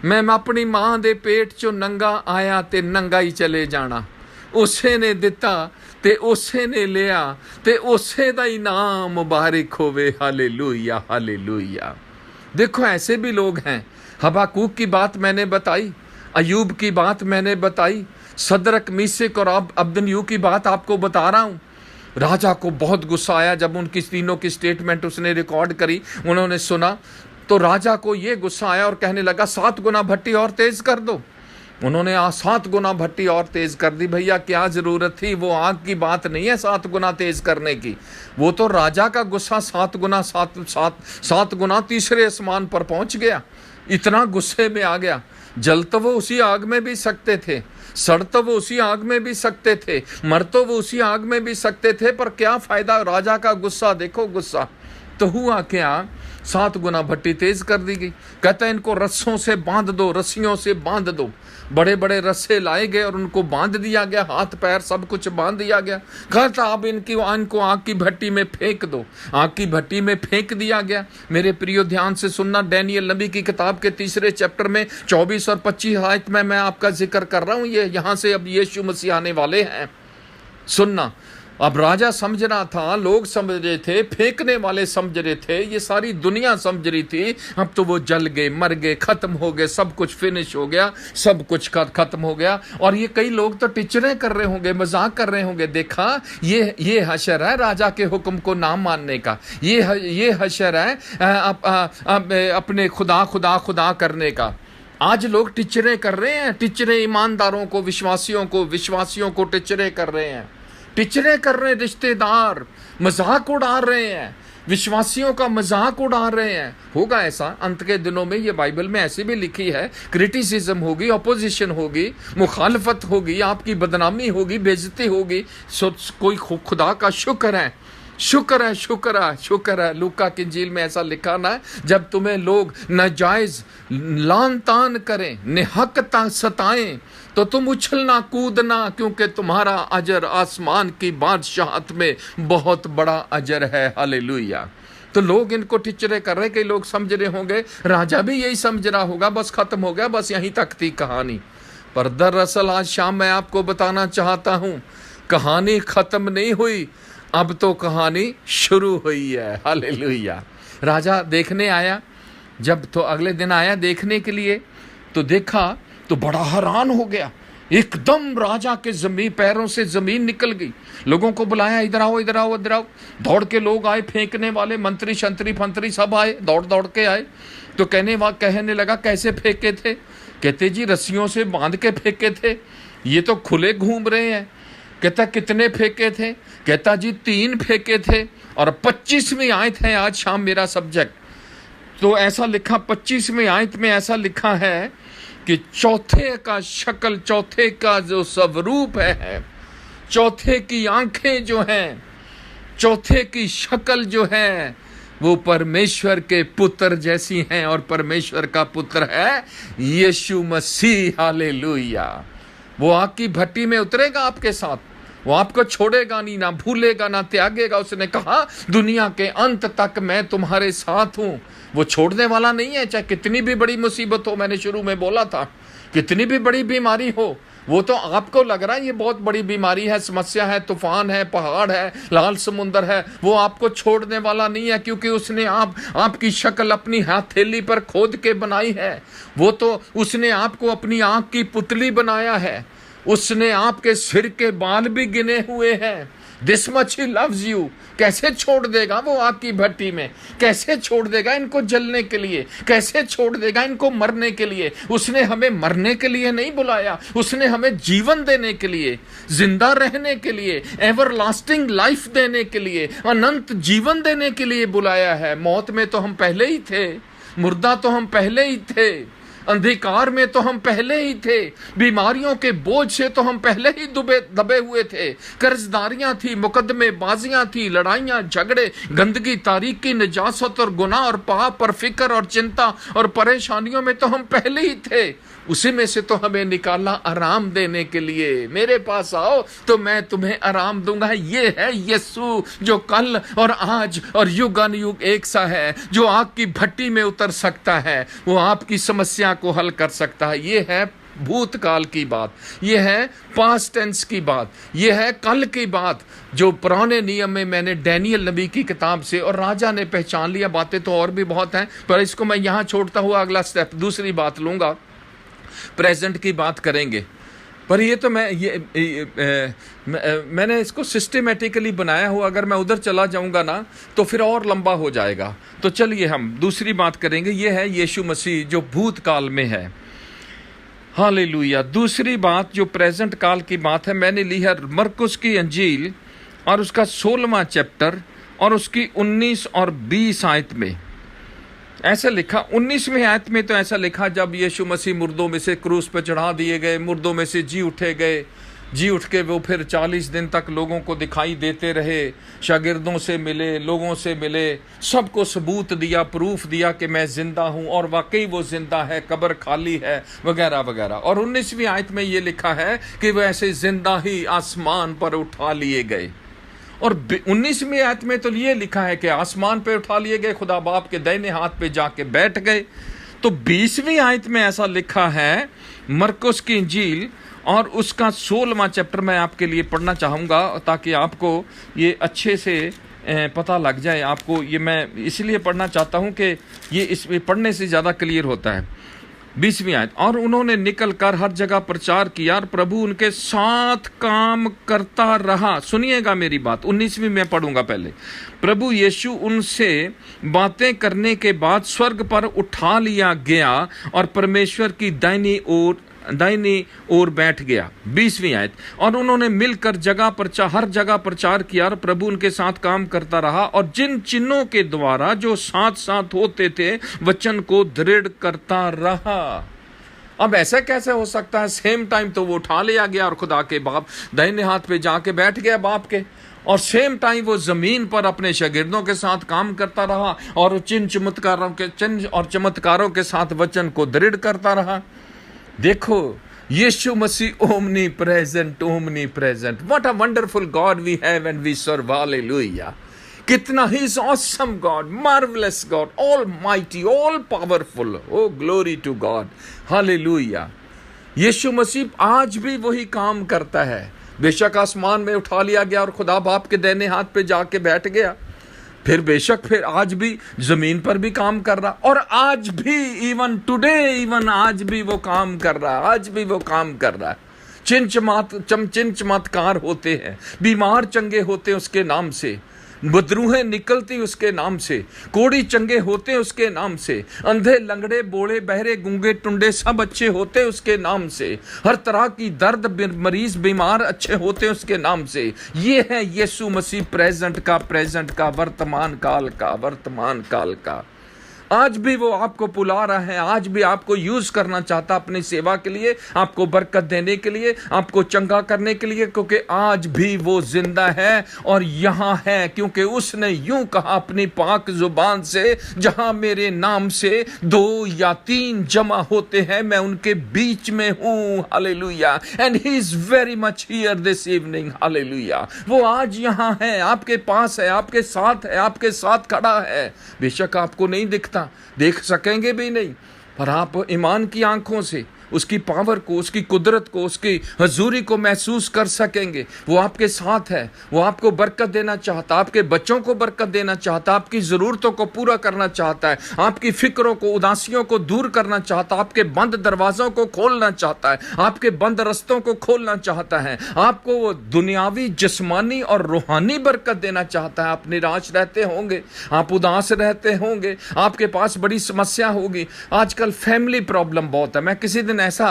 मैं अपनी मां दे पेट चों नंगा आया ते नंगा ही चले जाना, उसे ने दिता ते उसे ने लिया ते उसे दा ही नाम मुबारक होवे, हालेलुया हालेलुया। देखो ऐसे भी लोग हैं। हबाकूक की बात मैंने बताई, अय्यूब की बात मैंने बताई, सदरक, मीशक और अबदनयू की बात आपको बता रहा हूं। राजा को बहुत गुस्सा आया जब उनकी तीनों की स्टेटमेंट उसने रिकॉर्ड करी, उन्होंने सुना, तो राजा को ये गुस्सा आया और कहने लगा 7 गुना भट्टी और तेज कर दो। उन्होंने 7 गुना भट्टी और तेज कर दी। भैया क्या जरूरत थी, वो आग की बात नहीं है 7 गुना तेज करने की, वो तो राजा का गुस्सा 7 गुना तीसरे आसमान पर पहुंच गया। इतना गुस्से में आ गया। जल तो वो उसी आग में भी सकते थे, सड़ तो वो उसी आग में भी सकते थे, मर तो वो उसी आग में भी सकते थे, पर क्या फायदा, राजा का गुस्सा देखो गुस्सा। तो हुआ क्या, 7 गुना भट्टी तेज कर दी गई। कहता है इनको रस्सों से बांध दो, रस्सियों से बांध दो। बड़े बड़े रस्से लाए गए और उनको बांध दिया गया, हाथ पैर सब कुछ बांध दिया गया। कहता अब इनको आग की भट्टी में फेंक दो। आग की भट्टी में फेंक दिया गया। मेरे प्रियो ध्यान से सुनना, डैनियल नबी की किताब के 3 चैप्टर में 24 और 25 आयत में मैं आपका जिक्र कर रहा हूं। ये यहां से अब यीशु मसीह आने वाले हैं। सुनना, अब राजा समझ रहा था, लोग समझ रहे थे, फेंकने वाले समझ रहे थे, ये सारी दुनिया समझ रही थी अब तो वो जल गए, मर गए, खत्म हो गए, सब कुछ फिनिश हो गया, सब कुछ खत्म हो गया। और ये कई लोग तो टिचरें कर रहे होंगे, मजाक कर रहे होंगे, देखा ये हशर है राजा के हुक्म को ना मानने का, ये हशर है अपने खुदा करने का। आज लोग टिचरें कर रहे हैं, टिचरें ईमानदारों को, विश्वासियों को टिचरें कर रहे हैं, टिचरे कर रहे हैं। रिश्तेदार मजाक उड़ा रहे हैं, विश्वासियों का मजाक उड़ा रहे हैं। होगा ऐसा अंत के दिनों में, ये बाइबल में ऐसे भी लिखी है, क्रिटिसिज्म होगी, ऑपोजिशन होगी, मुखालफत होगी, आपकी बदनामी होगी, बेइज्जती होगी। कोई खुदा का शुक्र है। लूका की इंजील में ऐसा लिखा ना, जब तुम्हें लोग नाजायज लान तान करें, निहकता सताएं, तो तुम उछलना कूदना, क्योंकि तुम्हारा अजर आसमान की बादशाहत में बहुत बड़ा अजर है। हालेलुया। तो लोग इनको टिचरे कर रहे, कई लोग समझ रहे होंगे, राजा भी यही समझ रहा होगा, बस खत्म हो गया, बस यहीं तक थी कहानी। पर दरअसल आज शाम मैं आपको बताना चाहता हूं, कहानी खत्म नहीं हुई, अब तो कहानी शुरू हुई है। हालेलुया। राजा देखने आया, जब तो अगले दिन आया देखने के लिए, तो देखा तो बड़ा हैरान हो गया। एकदम राजा के पैरों से जमीन निकल गई। लोगों को बुलाया, इधर आओ। दौड़ के लोग आए, फेंकने वाले, मंत्री शंत्री फंत्री सब आए, दौड़ के आए। तो कहने लगा कैसे फेंके थे? कहते जी रस्सियों से बांध के फेंके थे, ये तो खुले घूम रहे हैं। कहता कितने फेंके थे? कहता जी 3 फेंके थे, और 25वीं आयत है आज शाम मेरा सब्जेक्ट। तो ऐसा लिखा, 25वीं आयत में ऐसा लिखा है कि चौथे का शक्ल, चौथे का जो स्वरूप है, चौथे की आंखें जो हैं, चौथे की शक्ल जो है, वो परमेश्वर के पुत्र जैसी हैं, और परमेश्वर का पुत्र है यीशु मसीह। हालेलुया। वो आग की भट्टी में उतरेगा आपके साथ, वो आपको छोड़ेगा नहीं, ना भूलेगा, ना त्यागेगा। उसने कहा दुनिया के अंत तक मैं तुम्हारे साथ हूं। वो छोड़ने वाला नहीं है, चाहे कितनी भी बड़ी मुसीबत हो। मैंने शुरू में बोला था, कितनी भी बड़ी बीमारी हो, वो तो आपको लग रहा है ये बहुत बड़ी बीमारी है, समस्या है, तूफान है, पहाड़ है, लाल समुंदर है, वो आपको छोड़ने वाला नहीं है, क्योंकि उसने आपकी शक्ल अपनी हथेली पर खोद के बनाई है। वो तो उसने आपको अपनी आंख की पुतली बनाया है, उसने आपके सिर के बाल भी गिने हुए हैं। This much he loves you. कैसे छोड़ देगा वो आग की भट्टी में? कैसे छोड़ देगा इनको जलने के लिए? कैसे छोड़ देगा इनको मरने के लिए? उसने हमें मरने के लिए नहीं बुलाया, उसने हमें जीवन देने के लिए, जिंदा रहने के लिए, एवरलास्टिंग लाइफ देने के लिए, अनंत जीवन देने के लिए बुलाया है। मौत में तो हम पहले ही थे, मुर्दा तो हम पहले ही थे, अंधकार में तो हम पहले ही थे, बीमारियों के बोझ से तो हम पहले ही दबे हुए थे, कर्जदारियां थी, मुकदमे बाजियां थी, लड़ाइयां, झगड़े, गंदगी, तारीकी, नजासत और गुनाह और पाप और फिक्र और चिंता और परेशानियों में तो हम पहले ही थे। उसी में से तो हमें निकाला आराम देने के लिए। मेरे पास आओ तो मैं तुम्हें आराम दूंगा। ये है यीशु जो कल और आज और युगानुयुग एक सा है, जो आग की भट्टी में उतर सकता है, वो आपकी समस्या को हल कर सकता है। ये है भूतकाल की बात, ये है पास्ट टेंस की बात, ये है कल की बात, जो पुराने नियम में मैंने डैनियल नबी की किताब से और राजा ने पहचान लिया। बातें तो और भी बहुत हैं, पर इसको मैं यहाँ छोड़ता हुआ अगला स्टेप, दूसरी बात लूंगा। प्रेजेंट की बात करेंगे। पर ये तो मैंने इसको सिस्टेमेटिकली बनाया हुआ, अगर मैं उधर चला जाऊंगा ना तो फिर और लंबा हो जाएगा। तो चलिए हम दूसरी बात करेंगे, ये है यीशु मसीह जो भूतकाल में है। हालेलुया। दूसरी बात जो प्रेजेंट काल की बात है, मैंने ली है मरकुस की अंजील और उसका 16वां चैप्टर और उसकी 19 और 20 आयत में ऐसा लिखा। 19वीं आयत में तो ऐसा लिखा, जब यीशु मसीह मुर्दों में से क्रूस पर चढ़ा दिए गए, मुर्दों में से जी उठ के वो फिर 40 दिन तक लोगों को दिखाई देते रहे, शागिर्दों से मिले, लोगों से मिले, सबको सबूत दिया, प्रूफ दिया कि मैं जिंदा हूं, और वाकई वो जिंदा है, कब्र खाली है, वगैरह वगैरह। और 19वीं आयत में ये लिखा है कि वो ऐसे जिंदा ही आसमान पर उठा लिए गए। और 19वीं आयत में तो ये लिखा है कि आसमान पे उठा लिए गए, खुदा बाप के दाहिने हाथ पे जाके बैठ गए। तो 20वीं आयत में ऐसा लिखा है, मरकुस की इंजील और उसका 16वां चैप्टर मैं आपके लिए पढ़ना चाहूँगा ताकि आपको ये अच्छे से पता लग जाए। आपको ये मैं इसलिए पढ़ना चाहता हूँ कि ये इसमें पढ़ने से ज़्यादा क्लियर होता है। 20वीं आयत, और उन्होंने निकलकर हर जगह प्रचार किया और प्रभु उनके साथ काम करता रहा। सुनिएगा मेरी बात, 19वीं में पढ़ूंगा पहले। प्रभु यीशु उनसे बातें करने के बाद स्वर्ग पर उठा लिया गया और परमेश्वर की दाहिनी ओर बैठ गया। 20वीं आयत, और उन्होंने मिलकर हर जगह प्रचार किया और प्रभु उनके साथ काम करता रहा और जिन चिन्हों के द्वारा जो साथ साथ होते थे वचन को दृढ़ करता रहा। अब ऐसा कैसे हो सकता है? सेम टाइम तो वो उठा लिया गया और खुदा के बाप दाहिने हाथ पे जाके बैठ गया बाप के, और सेम टाइम वो जमीन पर अपने शागिर्दों के साथ काम करता रहा और चिन्ह और चमत्कारों के साथ वचन को दृढ़ करता रहा। देखो, Yeshu Masih omnipresent. What a wonderful God we have and we serve. Hallelujah. कितना ही is awesome God, marvellous God, almighty, all powerful. Oh glory to God. Hallelujah. Yeshu Masih आज भी वही काम करता है। बेशक आसमान में उठा लिया गया और खुदा बाप के दाहिने हाथ पे जाके बैठ गया, फिर बेशक फिर आज भी जमीन पर भी काम कर रहा, और आज भी इवन आज भी वो काम कर रहा है। चिन्ह चमत्कार होते हैं, बीमार चंगे होते हैं उसके नाम से, बदरूहें निकलती उसके नाम से, कोड़ी चंगे होते उसके नाम से, अंधे लंगड़े बोले बहरे गूंगे टुंडे सब अच्छे होते उसके नाम से, हर तरह की दर्द मरीज बीमार अच्छे होते उसके नाम से। ये है यीशु मसीह प्रेजेंट का वर्तमान काल का। आज भी वो आपको बुला रहा है, आज भी आपको यूज करना चाहता अपनी सेवा के लिए, आपको बरकत देने के लिए, आपको चंगा करने के लिए, क्योंकि आज भी वो जिंदा है और यहाँ है। क्योंकि उसने यूं कहा अपनी पाक जुबान से, जहां मेरे नाम से 2 या 3 जमा होते हैं मैं उनके बीच में हूं। Hallelujah. And he is very much here this evening. Hallelujah. वो आज यहाँ है, आपके पास है, आपके साथ है, आपके साथ खड़ा है। बेशक आपको नहीं दिखता, देख सकेंगे भी नहीं, पर आप ईमान की आंखों से उसकी पावर को, उसकी कुदरत को, उसकी हजूरी को महसूस कर सकेंगे। वो आपके साथ है, वो आपको बरकत देना चाहता, आपके बच्चों को बरकत देना चाहता, आपकी ज़रूरतों को पूरा करना चाहता है, आपकी फिक्रों को, उदासियों को दूर करना चाहता, आपके बंद दरवाज़ों को खोलना चाहता है, आपके बंद रस्तों को खोलना चाहता है, आपको वो दुनियावी, जिस्मानी और रूहानी बरकत देना चाहता है। आप निराश रहते होंगे, आप उदास रहते होंगे, आपके पास बड़ी समस्या होगी। आजकल फैमिली प्रॉब्लम बहुत है। मैं किसी दिन ऐसा,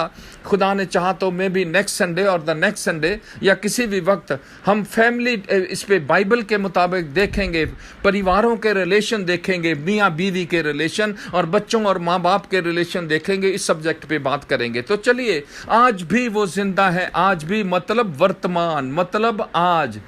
खुदा ने चाहा तो मे बी नेक्स्ट संडे और द नेक्स्ट संडे या किसी भी वक्त हम फैमिली इस पे बाइबल के मुताबिक देखेंगे, परिवारों के रिलेशन देखेंगे, मियाँ बीवी के रिलेशन और बच्चों और माँ बाप के रिलेशन देखेंगे। इस सब्जेक्ट पे बात करेंगे। तो चलिए, आज भी वो जिंदा है, आज भी मतलब वर्तमान, मतलब आज।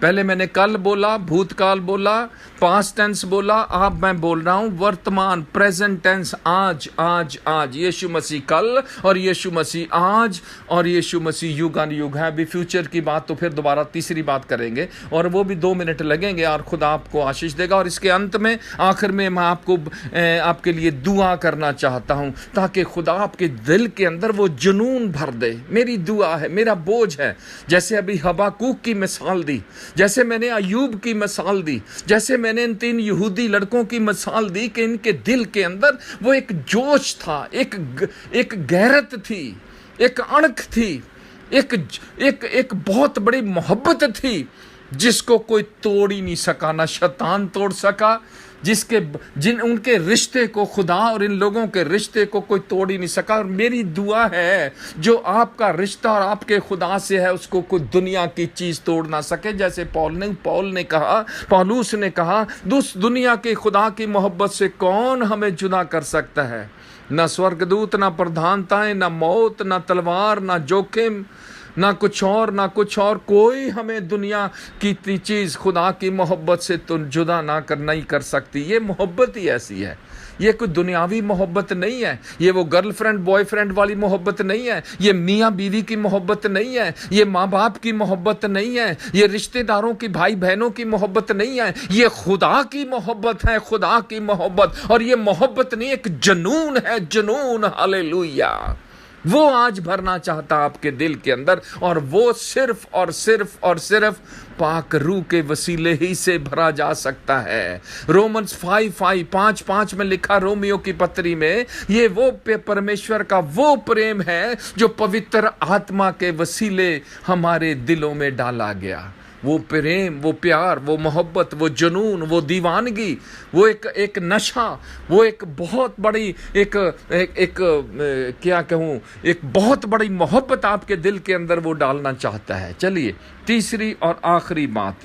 पहले मैंने कल बोला, भूतकाल बोला, पास्ट टेंस बोला, अब मैं बोल रहा हूं वर्तमान, प्रेजेंट टेंस। आज यीशु मसीह कल और यीशु मसीह आज और यीशु मसीह युगानुयुग है। अभी फ्यूचर की बात तो फिर दोबारा तीसरी बात करेंगे और वो भी 2 मिनट लगेंगे और खुदा आपको आशीष देगा। और इसके अंत में, आखिर में मैं आपके लिए दुआ करना चाहता हूं ताकि खुदा आपके दिल के अंदर वो जुनून भर दे। मेरी दुआ है, मेरा बोझ है। जैसे अभी हबाकूक की मिसाल दी, जैसे मैंने अयूब की मिसाल दी, जैसे मैंने इन 3 यहूदी लड़कों की मिसाल दी कि इनके दिल के अंदर वो एक जोश था, एक गैरत थी, एक अणख थी, एक एक एक बहुत बड़ी मोहब्बत थी जिसको कोई तोड़ ही नहीं सका, ना शैतान तोड़ सका, जिन उनके रिश्ते को, खुदा और इन लोगों के रिश्ते को कोई तोड़ ही नहीं सका। और मेरी दुआ है जो आपका रिश्ता और आपके खुदा से है उसको कोई दुनिया की चीज तोड़ ना सके। जैसे पौलुस ने कहा दुनिया के खुदा की मोहब्बत से कौन हमें जुदा कर सकता है? ना स्वर्गदूत, ना प्रधानताएं, ना मौत, ना तलवार, ना जोखिम, ना कुछ और, कोई हमें दुनिया की चीज खुदा की मोहब्बत से तो जुदा नहीं कर सकती। ये मोहब्बत ही ऐसी है। ये कोई दुनियावी मोहब्बत नहीं है, ये वो गर्लफ्रेंड बॉयफ्रेंड वाली मोहब्बत नहीं है, ये मियाँ बीवी की मोहब्बत नहीं है, ये माँ बाप की मोहब्बत नहीं है, ये रिश्तेदारों की, भाई बहनों की मोहब्बत नहीं है, ये खुदा की मोहब्बत है, खुदा की मोहब्बत। और ये मोहब्बत नहीं, एक जुनून है, जुनून। हालेलुया। वो आज भरना चाहता आपके दिल के अंदर, और वो सिर्फ और सिर्फ और सिर्फ पाक रूह के वसीले ही से भरा जा सकता है। रोमन्स 5:5 में लिखा, रोमियो की पत्री में, ये वो परमेश्वर का वो प्रेम है जो पवित्र आत्मा के वसीले हमारे दिलों में डाला गया। वो प्रेम, वो प्यार, वो मोहब्बत, वो जुनून, वो दीवानगी, वो एक नशा, वो एक बहुत बड़ी क्या कहूँ, एक बहुत बड़ी मोहब्बत आपके दिल के अंदर वो डालना चाहता है। चलिए तीसरी और आखिरी बात,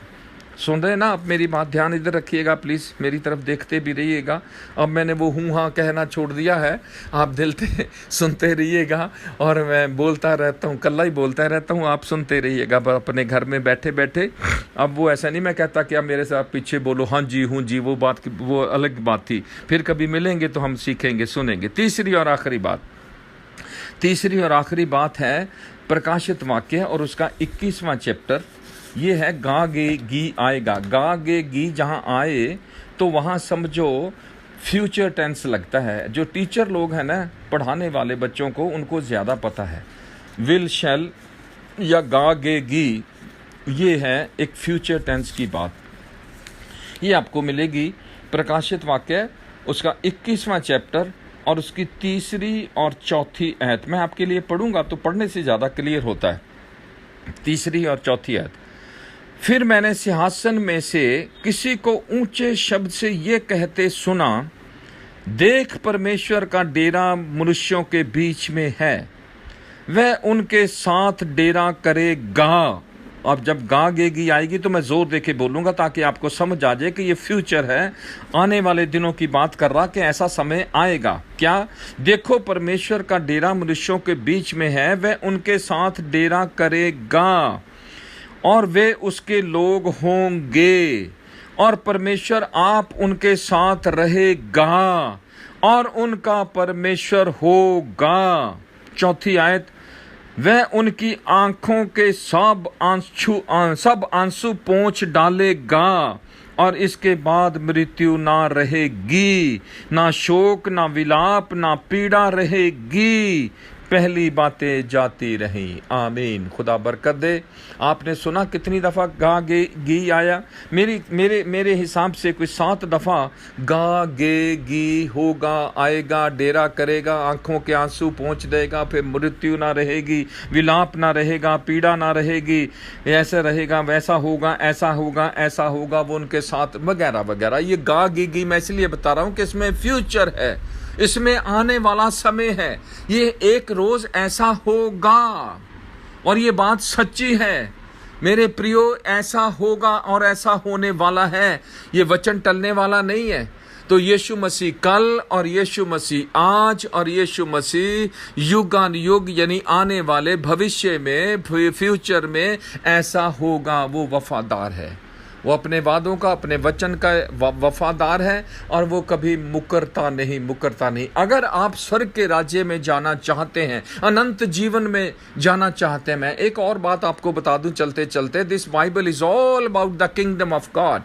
सुन रहे ना आप मेरी बात? ध्यान इधर रखिएगा प्लीज़, मेरी तरफ देखते भी रहिएगा। अब मैंने वो हूँ हाँ कहना छोड़ दिया है, आप दिल से सुनते रहिएगा, और मैं बोलता रहता हूँ, कल्ला ही बोलता रहता हूँ, आप सुनते रहिएगा अपने घर में बैठे बैठे। अब वो ऐसा नहीं मैं कहता कि आप मेरे साथ पीछे बोलो हाँ जी हूँ जी, वो अलग बात थी। फिर कभी मिलेंगे तो हम सीखेंगे, सुनेंगे। तीसरी और आखिरी बात है प्रकाशित वाक्य और उसका 21वां चैप्टर। ये है गा गे गी आएगा। गा गे गी जहाँ आए तो वहाँ समझो फ्यूचर टेंस लगता है। जो टीचर लोग हैं ना, पढ़ाने वाले बच्चों को, उनको ज़्यादा पता है। विल शैल या गा गे गी, ये है एक फ्यूचर टेंस की बात। ये आपको मिलेगी प्रकाशित वाक्य उसका 21वां चैप्टर और उसकी 3 और 4 आयत। मैं आपके लिए पढ़ूंगा तो पढ़ने से ज़्यादा क्लियर होता है। 3 और 4 आयत। फिर मैंने सिंहासन में से किसी को ऊंचे शब्द से ये कहते सुना, देख परमेश्वर का डेरा मनुष्यों के बीच में है, वह उनके साथ डेरा करेगा। अब जब गा गेगी आएगी तो मैं जोर देके बोलूंगा ताकि आपको समझ आ जाए कि ये फ्यूचर है, आने वाले दिनों की बात कर रहा कि ऐसा समय आएगा। क्या? देखो परमेश्वर का डेरा मनुष्यों के बीच में है, वह उनके साथ डेरा करेगा और वे उसके लोग होंगे, और परमेश्वर आप उनके साथ रहेगा और उनका परमेश्वर होगा। 4 आयत। वह उनकी आंखों के सब आंसू पोंछ डालेगा और इसके बाद मृत्यु ना रहेगी, ना शोक, ना विलाप, ना पीड़ा रहेगी, पहली बातें जाती रहीं। आमीन। खुदा बरकत दे। आपने सुना कितनी दफ़ा गा गे गी आया? मेरे हिसाब से कोई 7 दफ़ा गा गे गी होगा, आएगा, डेरा करेगा, आंखों के आंसू पोंछ देगा, फिर मृत्यु ना रहेगी, विलाप ना रहेगा, पीड़ा ना रहेगी, ऐसा रहेगा, वैसा होगा, ऐसा होगा, ऐसा होगा, वो उनके साथ वगैरह वगैरह। ये गा गी मैं इसलिए बता रहा हूँ कि इसमें फ्यूचर है, इसमें आने वाला समय है। ये एक रोज ऐसा होगा और ये बात सच्ची है मेरे प्रियो, ऐसा होगा और ऐसा होने वाला है। ये वचन टलने वाला नहीं है। तो यीशु मसीह कल और यीशु मसीह आज और यीशु मसीह युगान युग यानी आने वाले भविष्य में, फ्यूचर में ऐसा होगा। वो वफादार है, वो अपने वादों का, अपने वचन का वफादार है और वो कभी मुकरता नहीं। अगर आप स्वर्ग के राज्य में जाना चाहते हैं, अनंत जीवन में जाना चाहते हैं, मैं एक और बात आपको बता दूं चलते चलते, this Bible is all about the kingdom of God.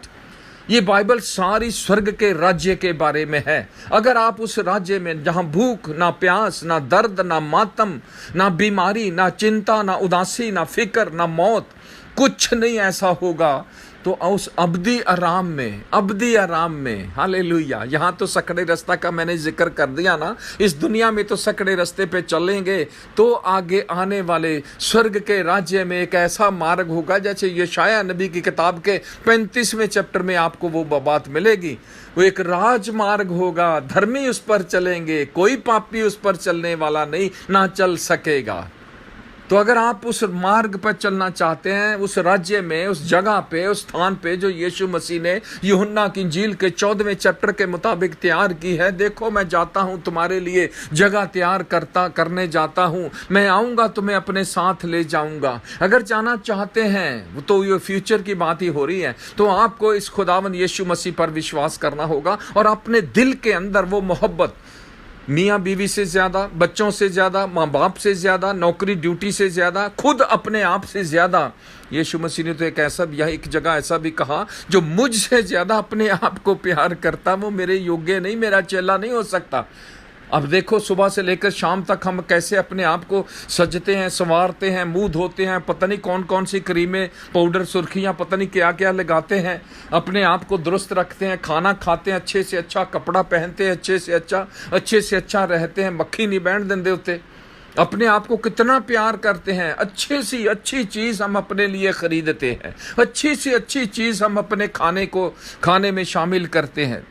ये बाइबल सारी स्वर्ग के राज्य के बारे में है। अगर आप उस राज्य में जहां भूख, ना प्यास, ना दर्द, ना मातम, ना बीमारी, ना चिंता, ना उदासी, ना फिक्र, ना मौत, कुछ नहीं ऐसा होगा, तो उस अब्दी आराम में हालेलुया। यहाँ तो सकड़े रास्ता का मैंने जिक्र कर दिया ना, इस दुनिया में तो सकड़े रास्ते पे चलेंगे तो आगे आने वाले स्वर्ग के राज्य में एक ऐसा मार्ग होगा, जैसे यशाया नबी की किताब के 35वें चैप्टर में आपको वो बात मिलेगी। वो एक राजमार्ग होगा, धर्मी उस पर चलेंगे, कोई पापी उस पर चलने वाला नहीं, ना चल सकेगा। तो अगर आप उस मार्ग पर चलना चाहते हैं, उस राज्य में, उस जगह पे, उस स्थान पे जो यीशु मसीह ने यूहन्ना की इंजील के 14वें चैप्टर के मुताबिक तैयार की है, देखो मैं जाता हूं तुम्हारे लिए जगह तैयार करने जाता हूं, मैं आऊंगा तुम्हें अपने साथ ले जाऊंगा। अगर जाना चाहते हैं तो ये फ्यूचर की बात ही हो रही है, तो आपको इस खुदावंद यीशु मसीह पर विश्वास करना होगा और अपने दिल के अंदर वो मोहब्बत, मियाँ बीवी से ज्यादा, बच्चों से ज्यादा, माँ बाप से ज्यादा, नौकरी ड्यूटी से ज्यादा, खुद अपने आप से ज्यादा। यीशु मसीह ने तो एक जगह ऐसा भी कहा, जो मुझसे ज्यादा अपने आप को प्यार करता वो मेरे योग्य नहीं, मेरा चेला नहीं हो सकता। अब देखो सुबह से लेकर शाम तक हम कैसे अपने आप को सजते हैं, संवारते हैं, मुंह धोते हैं, पता नहीं कौन कौन सी क्रीमें, पाउडर, सुर्खियां, पता नहीं क्या क्या लगाते हैं, अपने आप को दुरुस्त रखते हैं, खाना खाते हैं अच्छे से अच्छा, कपड़ा पहनते हैं अच्छे से अच्छा रहते हैं, मक्खी नहीं बैठ देंदे होते, अपने आप को कितना प्यार करते हैं, अच्छी सी अच्छी चीज हम अपने लिए खरीदते हैं, अच्छी सी अच्छी चीज हम अपने खाने में शामिल करते हैं।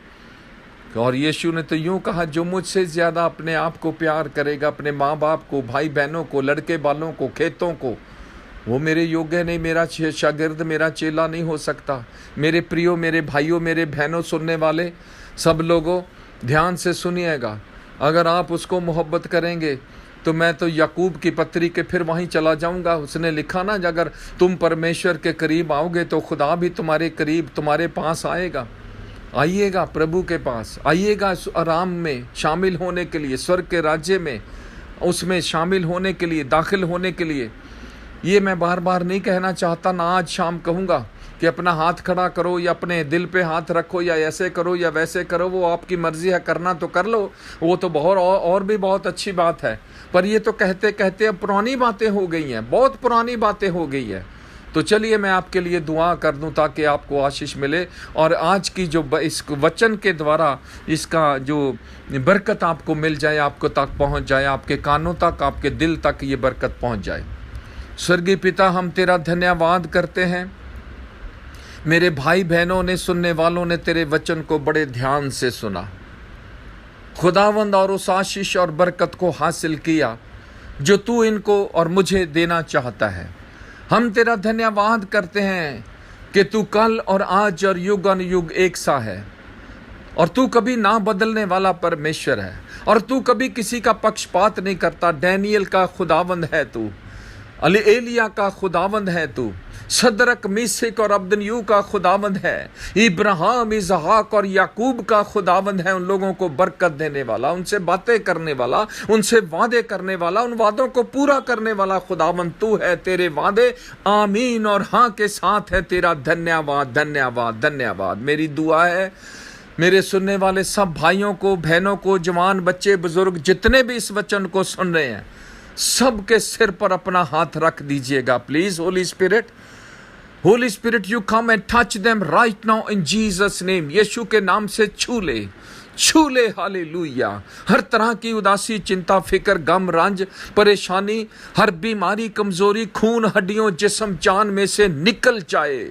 और यीशु ने तो यूं कहा, जो मुझसे ज्यादा अपने आप को प्यार करेगा, अपने माँ बाप को, भाई बहनों को, लड़के बालों को, खेतों को, वो मेरे योग्य नहीं, मेरा शागिर्द, मेरा चेला नहीं हो सकता। मेरे प्रियो, मेरे भाइयों, मेरे बहनों, सुनने वाले सब लोगों ध्यान से सुनिएगा, अगर आप उसको मोहब्बत करेंगे तो मैं तो याकूब की पत्री के फिर वहीं चला जाऊंगा। उसने लिखा ना, अगर तुम परमेश्वर के करीब आओगे तो खुदा भी तुम्हारे करीब, तुम्हारे पास आएगा। आइएगा प्रभु के पास, आइएगा आराम में शामिल होने के लिए, स्वर्ग के राज्य में उसमें शामिल होने के लिए, दाखिल होने के लिए। ये मैं बार बार नहीं कहना चाहता, ना आज शाम कहूँगा कि अपना हाथ खड़ा करो या अपने दिल पे हाथ रखो या ऐसे करो या वैसे करो, वो आपकी मर्जी है, करना तो कर लो, वो तो बहुत और भी बहुत अच्छी बात है। पर ये तो कहते कहते अब पुरानी बातें हो गई हैं, बहुत पुरानी बातें हो गई है। तो चलिए मैं आपके लिए दुआ कर दूं ताकि आपको आशीष मिले, और आज की जो इस वचन के द्वारा इसका जो बरकत आपको मिल जाए, आपको तक पहुंच जाए, आपके कानों तक, आपके दिल तक ये बरकत पहुंच जाए। स्वर्गीय पिता, हम तेरा धन्यवाद करते हैं। मेरे भाई बहनों ने, सुनने वालों ने तेरे वचन को बड़े ध्यान से सुना खुदावंद, और उस आशीष और बरकत को हासिल किया जो तू इनको और मुझे देना चाहता है। हम तेरा धन्यवाद करते हैं कि तू कल और आज और युग अनुयुग एक सा है, और तू कभी ना बदलने वाला परमेश्वर है, और तू कभी किसी का पक्षपात नहीं करता। डैनियल का खुदावंद है तू, एलिया का खुदावंद है तू, सदरक, मीशक और अब्दनयू का खुदावंद है, इब्राहिम, इसहाक और याकूब का खुदावंद है। उन लोगों को बरकत देने वाला, उनसे बातें करने वाला, उनसे वादे करने वाला, उन वादों को पूरा करने वाला खुदावंद तू है। तेरे वादे आमीन और हाँ के साथ है। तेरा धन्यवाद धन्यवाद धन्यवाद। मेरी दुआ है मेरे सुनने वाले सब भाइयों को, बहनों को, जवान, बच्चे, बुजुर्ग, जितने भी इस वचन को सुन रहे हैं, सबके सिर पर अपना हाथ रख दीजिएगा please. Holy spirit you come and touch them right now in Jesus name. Yeshu के नाम से छू ले हालेलुया। हर तरह की उदासी, चिंता, फिक्र, गम, रंज, परेशानी, हर बीमारी, कमजोरी, खून, हड्डियों, जिस्म, जान में से निकल जाए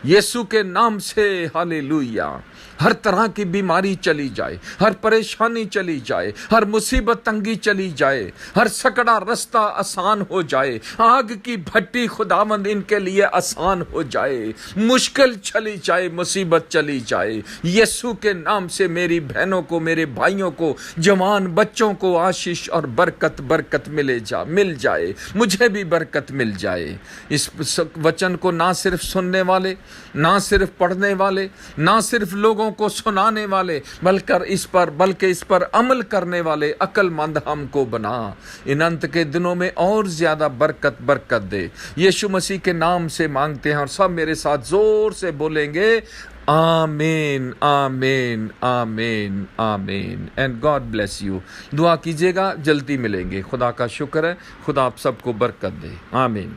यीशु के नाम से हालेलुया। हर तरह की बीमारी चली जाए, हर परेशानी चली जाए, हर मुसीबत तंगी चली जाए, हर सकड़ा रास्ता आसान हो जाए, आग की भट्टी खुदावंद इनके लिए आसान हो जाए, मुश्किल चली जाए, मुसीबत चली जाए। यीशु के नाम से मेरी बहनों को, मेरे भाइयों को, जवान बच्चों को आशीष और बरकत मिल जाए। मुझे भी बरकत मिल जाए। इस वचन को ना सिर्फ सुनने वाले, ना सिर्फ पढ़ने वाले, ना सिर्फ लोगों को सुनाने वाले, बल्कि इस पर अमल करने वाले अक्लमंद हमको बना। इन अंत के दिनों में और ज्यादा बरकत दे। यीशु मसीह के नाम से मांगते हैं, और सब मेरे साथ जोर से बोलेंगे आमीन आमीन आमीन आमीन। And God bless you. दुआ कीजिएगा, जल्दी मिलेंगे। खुदा का शुक्र है, खुदा आप सबको बरकत दे। आमीन।